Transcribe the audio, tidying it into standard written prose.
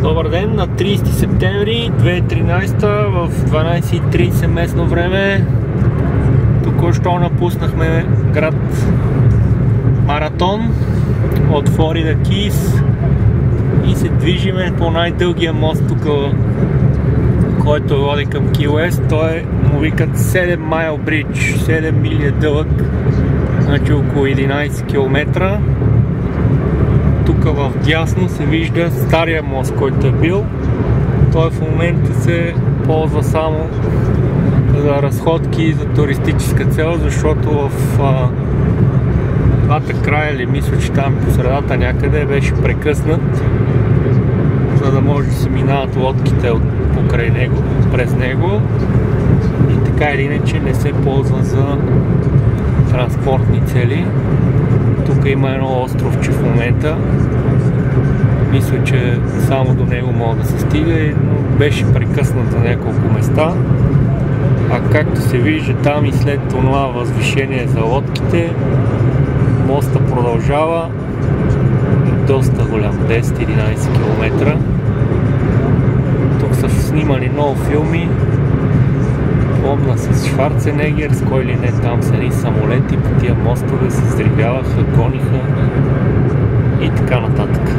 Добър ден, на 30 септември 2013 в 12:30 местно време. Току-що напуснахме град Маратон от Флорида Кейс и се движиме по най-дългия мост тук, който води към Ки Уест. Той му викат 7 Mile Bridge, 7 мили е дълъг, значи около 11 км. Тук в дясно се вижда стария мост, който е бил. Той в момента се ползва само за разходки за туристическа цел, защото в двата края, или мисля, че там по средата някъде беше прекъснат, за да може да се минават лодките покрай него, през него, и така или иначе не се ползва за транспортни цели. Тук има едно островче в момента. Мисля, че само до него мога да се стига, но беше прекъснат за няколко места. А както се вижда там и след това възвишение за лодките, моста продължава доста голям, 10-11 км. Тук са снимани много филми. Помня с Шварценегер, с кой ли не, там са едни самолети по тия мостове, се взривяваха, гониха и така нататък.